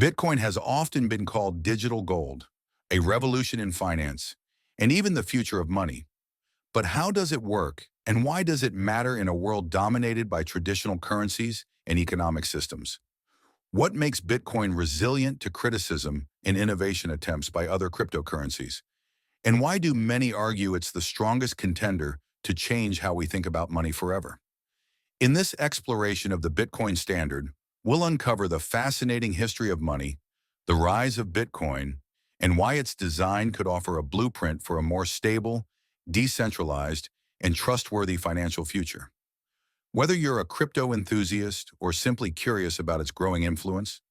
Bitcoin has often been called digital gold, a revolution in finance, and even the future of money. But how does it work, and why does it matter in a world dominated by traditional currencies and economic systems? What makes Bitcoin resilient to criticism and innovation attempts by other cryptocurrencies? And why do many argue it's the strongest contender to change how we think about money forever? In this exploration of the Bitcoin standard, we'll uncover the fascinating history of money, the rise of Bitcoin, and why its design could offer a blueprint for a more stable, decentralized, and trustworthy financial future. Whether you're a crypto enthusiast or simply curious about its growing influence,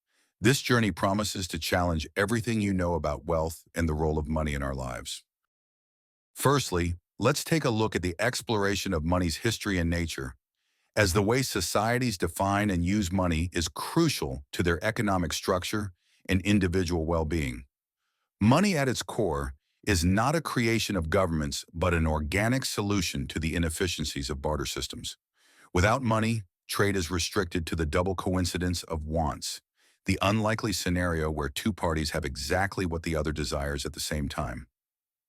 this journey promises to challenge everything you know about wealth and the role of money in our lives. Firstly, let's take a look at the exploration of money's history and nature, as the way societies define and use money is crucial to their economic structure and individual well-being. Money at its core is not a creation of governments, but an organic solution to the inefficiencies of barter systems. Without money, trade is restricted to the double coincidence of wants, the unlikely scenario where two parties have exactly what the other desires at the same time.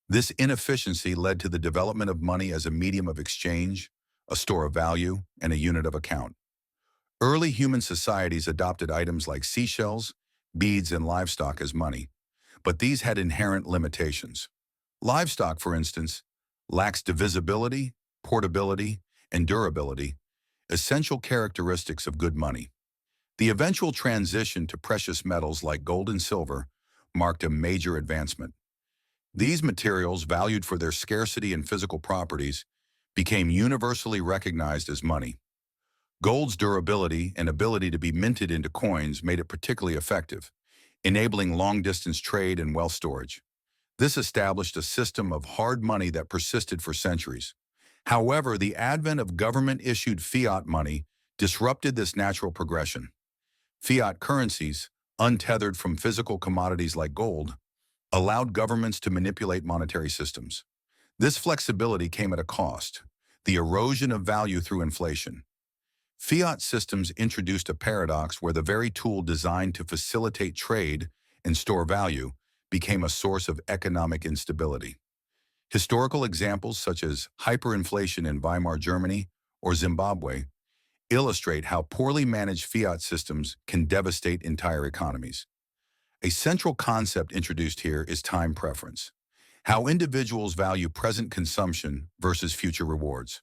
This inefficiency led to the development of money as a medium of exchange, a store of value, and a unit of account. Early human societies adopted items like seashells, beads, and livestock as money, but these had inherent limitations. Livestock, for instance, lacks divisibility, portability, and durability, essential characteristics of good money. The eventual transition to precious metals like gold and silver marked a major advancement. These materials, valued for their scarcity and physical properties, became universally recognized as money. Gold's durability and ability to be minted into coins made it particularly effective, enabling long-distance trade and wealth storage. This established a system of hard money that persisted for centuries. However, the advent of government-issued fiat money disrupted this natural progression. Fiat currencies, untethered from physical commodities like gold, allowed governments to manipulate monetary systems. This flexibility came at a cost: the erosion of value through inflation. Fiat systems introduced a paradox where the very tool designed to facilitate trade and store value became a source of economic instability. Historical examples such as hyperinflation in Weimar Germany or Zimbabwe illustrate how poorly managed fiat systems can devastate entire economies. A central concept introduced here is time preference, how individuals value present consumption versus future rewards.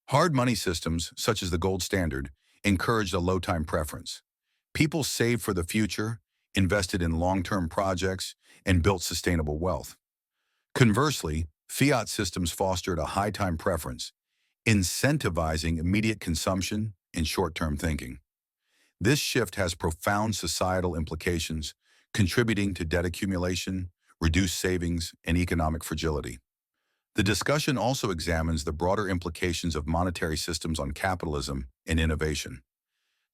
Hard money systems, such as the gold standard, encouraged a low time preference. People saved for the future, invested in long-term projects, and built sustainable wealth. Conversely, fiat systems fostered a high time preference, incentivizing immediate consumption and short-term thinking. This shift has profound societal implications, contributing to debt accumulation, reduced savings, and economic fragility. The discussion also examines the broader implications of monetary systems on capitalism and innovation.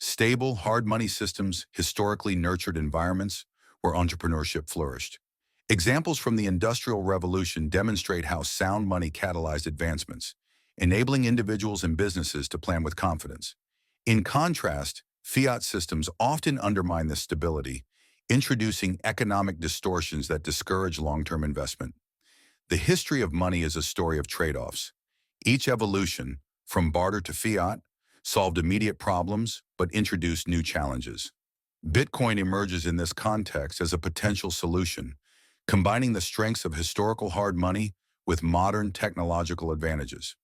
Stable, hard money systems historically nurtured environments where entrepreneurship flourished. Examples from the Industrial Revolution demonstrate how sound money catalyzed advancements, enabling individuals and businesses to plan with confidence. In contrast, fiat systems often undermine this stability, introducing economic distortions that discourage long-term investment. The history of money is a story of trade-offs. Each evolution, from barter to fiat, solved immediate problems but introduced new challenges. Bitcoin emerges in this context as a potential solution, combining the strengths of historical hard money with modern technological advantages.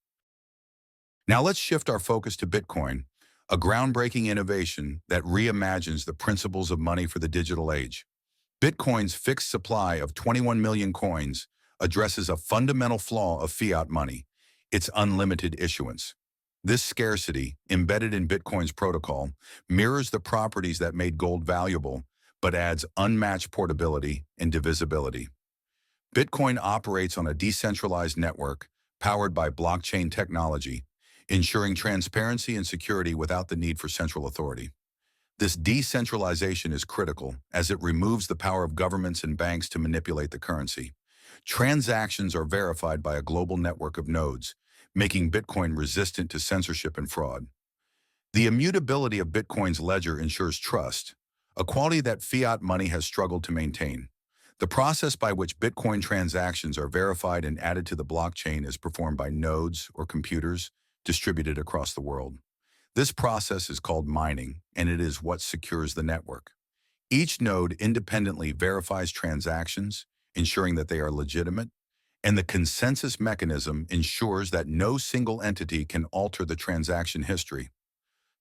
Now let's shift our focus to Bitcoin, a groundbreaking innovation that reimagines the principles of money for the digital age. Bitcoin's fixed supply of 21 million coins addresses a fundamental flaw of fiat money: its unlimited issuance. This scarcity, embedded in Bitcoin's protocol, mirrors the properties that made gold valuable, but adds unmatched portability and divisibility. Bitcoin operates on a decentralized network powered by blockchain technology, ensuring transparency and security without the need for central authority. This decentralization is critical as it removes the power of governments and banks to manipulate the currency. Transactions are verified by a global network of nodes, making Bitcoin resistant to censorship and fraud. The immutability of Bitcoin's ledger ensures trust, a quality that fiat money has struggled to maintain. The process by which Bitcoin transactions are verified and added to the blockchain is performed by nodes or computers distributed across the world. This process is called mining, and it is what secures the network. Each node independently verifies transactions, ensuring that they are legitimate, and the consensus mechanism ensures that no single entity can alter the transaction history.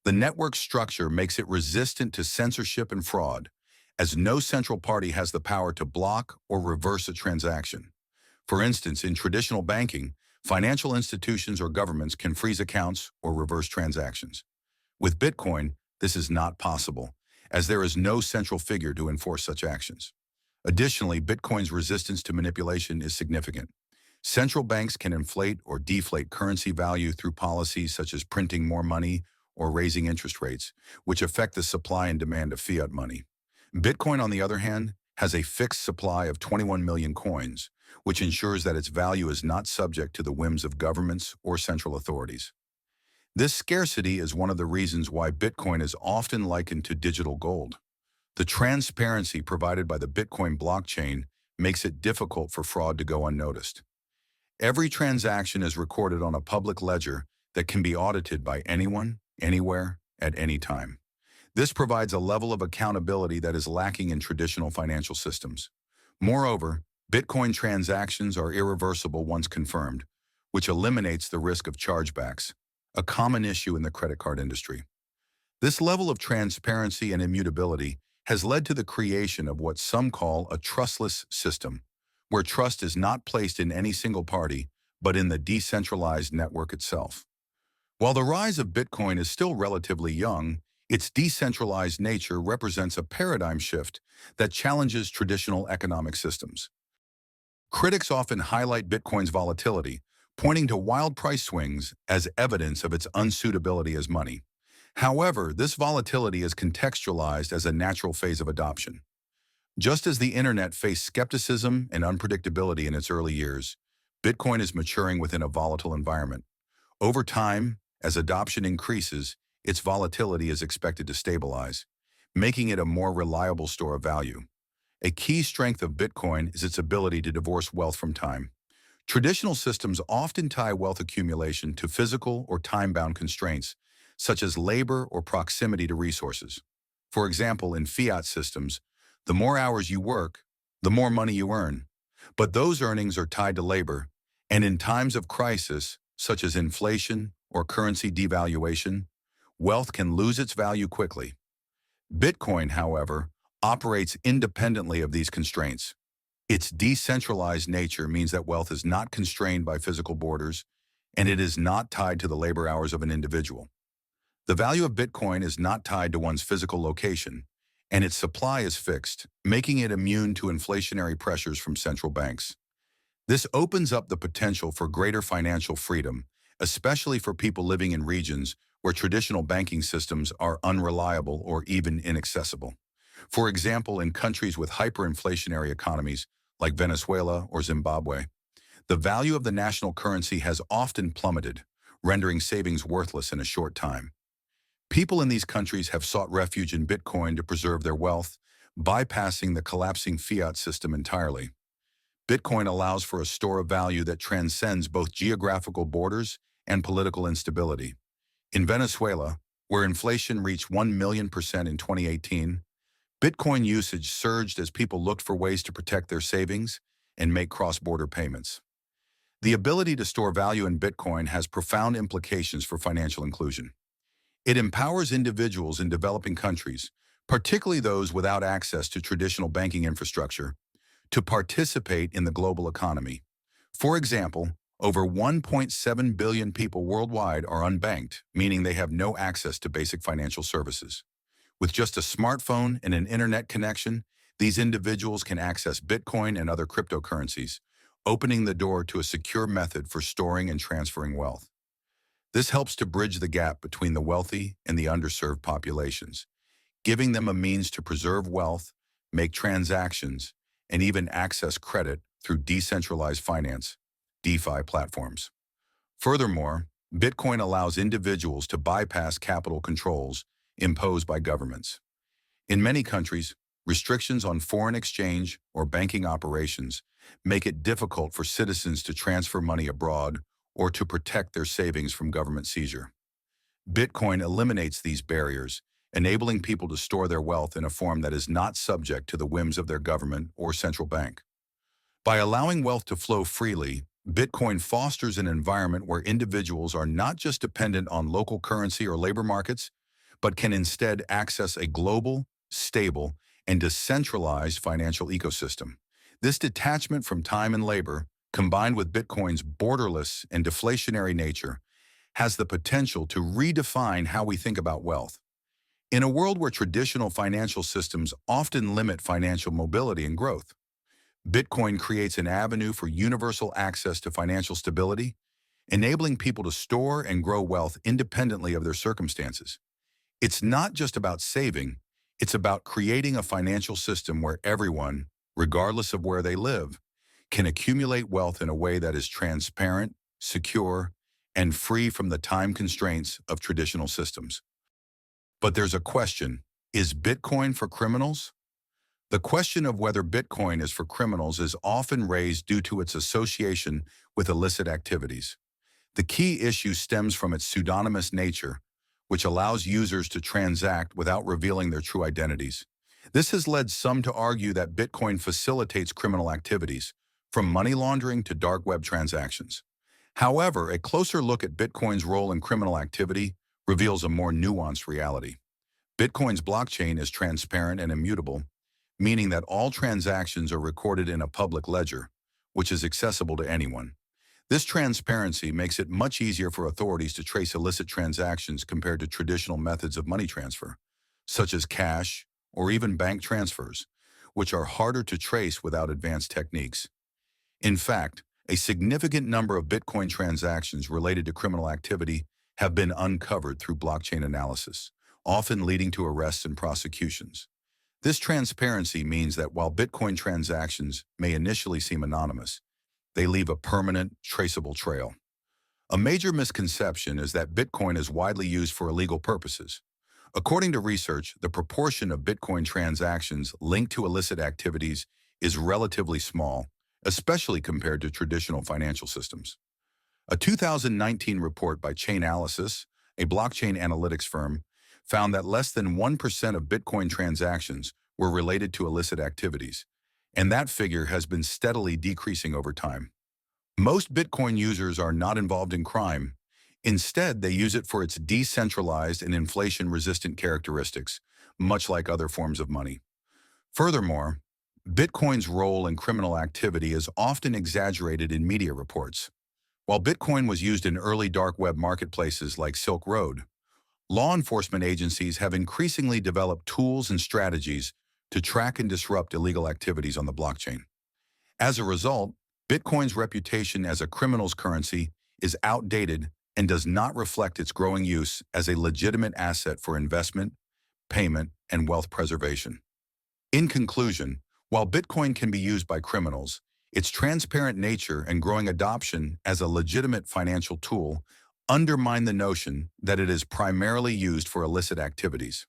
The network structure makes it resistant to censorship and fraud, as no central party has the power to block or reverse a transaction. For instance, in traditional banking, financial institutions or governments can freeze accounts or reverse transactions. With Bitcoin, this is not possible, as there is no central figure to enforce such actions. Additionally, Bitcoin's resistance to manipulation is significant. Central banks can inflate or deflate currency value through policies such as printing more money or raising interest rates, which affect the supply and demand of fiat money. Bitcoin, on the other hand, has a fixed supply of 21 million coins, which ensures that its value is not subject to the whims of governments or central authorities. This scarcity is one of the reasons why Bitcoin is often likened to digital gold. The transparency provided by the Bitcoin blockchain makes it difficult for fraud to go unnoticed. Every transaction is recorded on a public ledger that can be audited by anyone, anywhere, at any time. This provides a level of accountability that is lacking in traditional financial systems. Moreover, Bitcoin transactions are irreversible once confirmed, which eliminates the risk of chargebacks, a common issue in the credit card industry. This level of transparency and immutability has led to the creation of what some call a trustless system, where trust is not placed in any single party, but in the decentralized network itself. While the rise of Bitcoin is still relatively young, its decentralized nature represents a paradigm shift that challenges traditional economic systems. Critics often highlight Bitcoin's volatility, pointing to wild price swings as evidence of its unsuitability as money. However, this volatility is contextualized as a natural phase of adoption. Just as the internet faced skepticism and unpredictability in its early years, Bitcoin is maturing within a volatile environment. Over time, as adoption increases, its volatility is expected to stabilize, making it a more reliable store of value. A key strength of Bitcoin is its ability to divorce wealth from time. Traditional systems often tie wealth accumulation to physical or time-bound constraints, such as labor or proximity to resources. For example, in fiat systems, the more hours you work, the more money you earn. But those earnings are tied to labor, and in times of crisis, such as inflation or currency devaluation, wealth can lose its value quickly. Bitcoin, however, operates independently of these constraints. Its decentralized nature means that wealth is not constrained by physical borders, and it is not tied to the labor hours of an individual. The value of Bitcoin is not tied to one's physical location, and its supply is fixed, making it immune to inflationary pressures from central banks. This opens up the potential for greater financial freedom, especially for people living in regions where traditional banking systems are unreliable or even inaccessible. For example, in countries with hyperinflationary economies like Venezuela or Zimbabwe, the value of the national currency has often plummeted, rendering savings worthless in a short time. People in these countries have sought refuge in Bitcoin to preserve their wealth, bypassing the collapsing fiat system entirely. Bitcoin allows for a store of value that transcends both geographical borders and political instability. In Venezuela, where inflation reached 1,000,000% in 2018, Bitcoin usage surged as people looked for ways to protect their savings and make cross-border payments. The ability to store value in Bitcoin has profound implications for financial inclusion. It empowers individuals in developing countries, particularly those without access to traditional banking infrastructure, to participate in the global economy. For example, over 1.7 billion people worldwide are unbanked, meaning they have no access to basic financial services. With just a smartphone and an internet connection, these individuals can access Bitcoin and other cryptocurrencies, opening the door to a secure method for storing and transferring wealth. This helps to bridge the gap between the wealthy and the underserved populations, giving them a means to preserve wealth, make transactions, and even access credit through decentralized finance, DeFi platforms. Furthermore, Bitcoin allows individuals to bypass capital controls imposed by governments. In many countries, restrictions on foreign exchange or banking operations make it difficult for citizens to transfer money abroad or to protect their savings from government seizure. Bitcoin eliminates these barriers, enabling people to store their wealth in a form that is not subject to the whims of their government or central bank. By allowing wealth to flow freely, Bitcoin fosters an environment where individuals are not just dependent on local currency or labor markets, but can instead access a global, stable, and decentralized financial ecosystem. This detachment from time and labor, combined with Bitcoin's borderless and deflationary nature, has the potential to redefine how we think about wealth. In a world where traditional financial systems often limit financial mobility and growth, Bitcoin creates an avenue for universal access to financial stability, enabling people to store and grow wealth independently of their circumstances. It's not just about saving, it's about creating a financial system where everyone, regardless of where they live, can accumulate wealth in a way that is transparent, secure, and free from the time constraints of traditional systems. But there's a question: is Bitcoin for criminals? The question of whether Bitcoin is for criminals is often raised due to its association with illicit activities. The key issue stems from its pseudonymous nature, which allows users to transact without revealing their true identities. This has led some to argue that Bitcoin facilitates criminal activities, from money laundering to dark web transactions. However, a closer look at Bitcoin's role in criminal activity reveals a more nuanced reality. Bitcoin's blockchain is transparent and immutable, meaning that all transactions are recorded in a public ledger, which is accessible to anyone. This transparency makes it much easier for authorities to trace illicit transactions compared to traditional methods of money transfer, such as cash or even bank transfers, which are harder to trace without advanced techniques. In fact, a significant number of Bitcoin transactions related to criminal activity have been uncovered through blockchain analysis, often leading to arrests and prosecutions. This transparency means that while Bitcoin transactions may initially seem anonymous, they leave a permanent, traceable trail. A major misconception is that Bitcoin is widely used for illegal purposes. According to research, the proportion of Bitcoin transactions linked to illicit activities is relatively small, especially compared to traditional financial systems. A 2019 report by Chainalysis, a blockchain analytics firm, found that less than 1% of Bitcoin transactions were related to illicit activities, and that figure has been steadily decreasing over time. Most Bitcoin users are not involved in crime. Instead, they use it for its decentralized and inflation-resistant characteristics, much like other forms of money. Furthermore, Bitcoin's role in criminal activity is often exaggerated in media reports. While Bitcoin was used in early dark web marketplaces like Silk Road, law enforcement agencies have increasingly developed tools and strategies to track and disrupt illegal activities on the blockchain. As a result, Bitcoin's reputation as a criminal's currency is outdated and does not reflect its growing use as a legitimate asset for investment, payment, and wealth preservation. In conclusion, while Bitcoin can be used by criminals, its transparent nature and growing adoption as a legitimate financial tool undermine the notion that it is primarily used for illicit activities.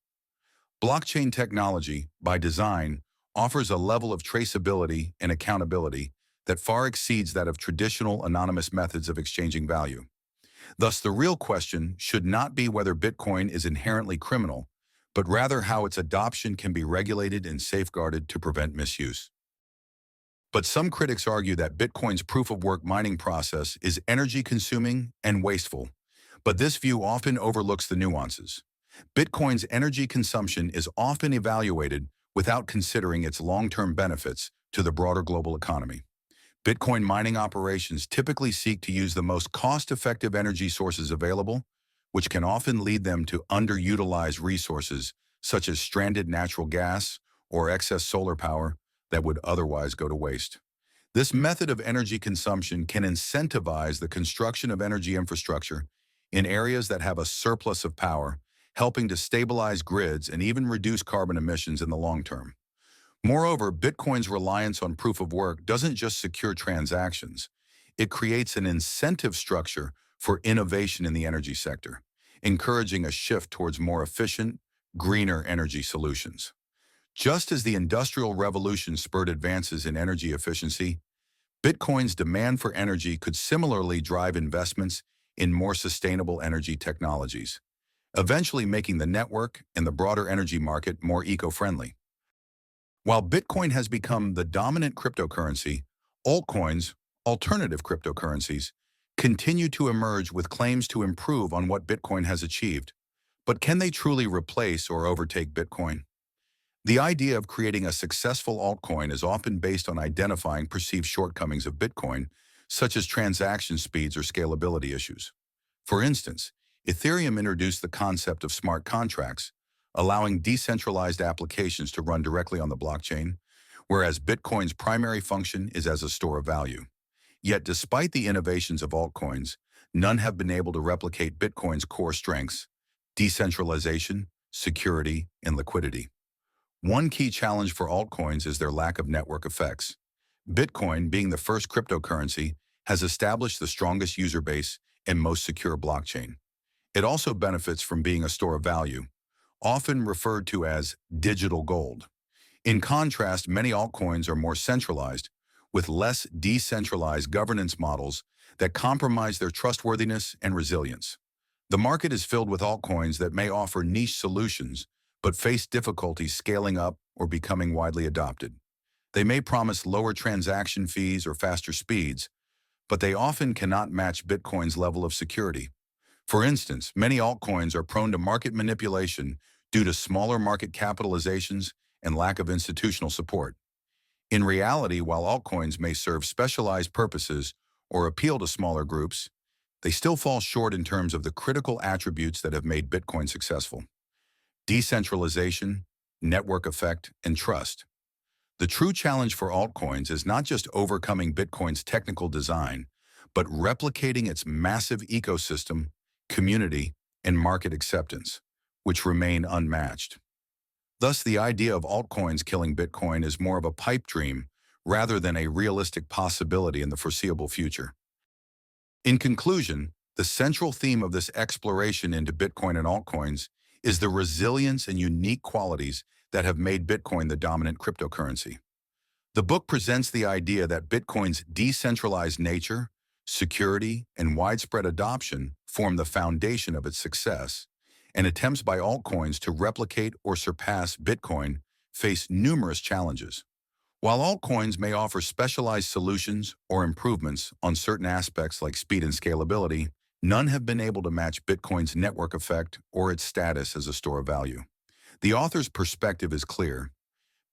Blockchain technology, by design, offers a level of traceability and accountability that far exceeds that of traditional anonymous methods of exchanging value. Thus, the real question should not be whether Bitcoin is inherently criminal, but rather how its adoption can be regulated and safeguarded to prevent misuse. But some critics argue that Bitcoin's proof-of-work mining process is energy-consuming and wasteful, but this view often overlooks the nuances. Bitcoin's energy consumption is often evaluated without considering its long-term benefits to the broader global economy. Bitcoin mining operations typically seek to use the most cost-effective energy sources available, which can often lead them to underutilized resources such as stranded natural gas or excess solar power that would otherwise go to waste. This method of energy consumption can incentivize the construction of energy infrastructure in areas that have a surplus of power, helping to stabilize grids and even reduce carbon emissions in the long term. Moreover, Bitcoin's reliance on proof of work doesn't just secure transactions. It creates an incentive structure for innovation in the energy sector, encouraging a shift towards more efficient, greener energy solutions. Just as the Industrial Revolution spurred advances in energy efficiency, Bitcoin's demand for energy could similarly drive investments in more sustainable energy technologies, eventually making the network and the broader energy market more eco-friendly. While Bitcoin has become the dominant cryptocurrency, altcoins, alternative cryptocurrencies, continue to emerge with claims to improve on what Bitcoin has achieved. But can they truly replace or overtake Bitcoin? The idea of creating a successful altcoin is often based on identifying perceived shortcomings of Bitcoin, such as transaction speeds or scalability issues. For instance, Ethereum introduced the concept of smart contracts, allowing decentralized applications to run directly on the blockchain, whereas Bitcoin's primary function is as a store of value. Yet despite the innovations of altcoins, none have been able to replicate Bitcoin's core strengths: decentralization, security, and liquidity. One key challenge for altcoins is their lack of network effects. Bitcoin, being the first cryptocurrency, has established the strongest user base and most secure blockchain. It also benefits from being a store of value, often referred to as digital gold. In contrast, many altcoins are more centralized, with less decentralized governance models that compromise their trustworthiness and resilience. The market is filled with altcoins that may offer niche solutions, but face difficulties scaling up or becoming widely adopted. They may promise lower transaction fees or faster speeds, but they often cannot match Bitcoin's level of security. For instance, many altcoins are prone to market manipulation due to smaller market capitalizations and lack of institutional support. In reality, while altcoins may serve specialized purposes or appeal to smaller groups, they still fall short in terms of the critical attributes that have made Bitcoin successful: decentralization, network effect, and trust. The true challenge for altcoins is not just overcoming Bitcoin's technical design, but replicating its massive ecosystem, community, and market acceptance, which remain unmatched. Thus, the idea of altcoins killing Bitcoin is more of a pipe dream rather than a realistic possibility in the foreseeable future. In conclusion, the central theme of this exploration into Bitcoin and altcoins is the resilience and unique qualities that have made Bitcoin the dominant cryptocurrency. The book presents the idea that Bitcoin's decentralized nature, security, and widespread adoption form the foundation of its success, and attempts by altcoins to replicate or surpass Bitcoin face numerous challenges. While altcoins may offer specialized solutions or improvements on certain aspects like speed and scalability, none have been able to match Bitcoin's network effect or its status as a store of value. The author's perspective is clear.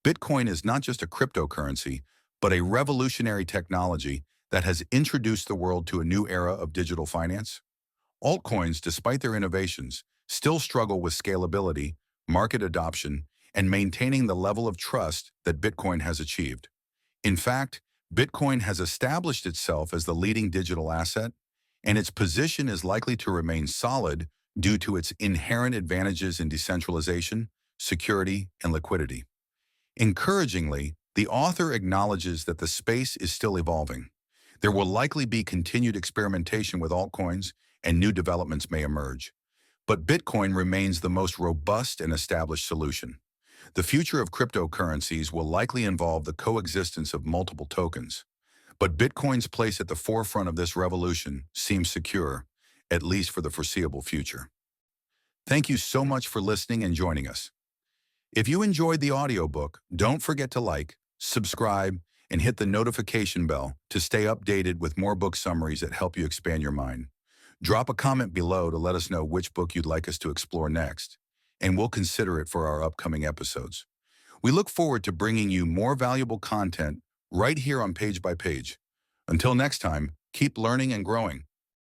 Bitcoin is not just a cryptocurrency, but a revolutionary technology that has introduced the world to a new era of digital finance. Altcoins, despite their innovations, still struggle with scalability, market adoption, and maintaining the level of trust that Bitcoin has achieved. In fact, Bitcoin has established itself as the leading digital asset, and its position is likely to remain solid due to its inherent advantages in decentralization, security, and liquidity. Encouragingly, the author acknowledges that the space is still evolving. There will likely be continued experimentation with altcoins, and new developments may emerge. But Bitcoin remains the most robust and established solution. The future of cryptocurrencies will likely involve the coexistence of multiple tokens. But Bitcoin's place at the forefront of this revolution seems secure, at least for the foreseeable future. Thank you so much for listening and joining us. If you enjoyed the audiobook, don't forget to like, subscribe, and hit the notification bell to stay updated with more book summaries that help you expand your mind. Drop a comment below to let us know which book you'd like us to explore next, and we'll consider it for our upcoming episodes. We look forward to bringing you more valuable content right here on Page by Page. Until next time, keep learning and growing.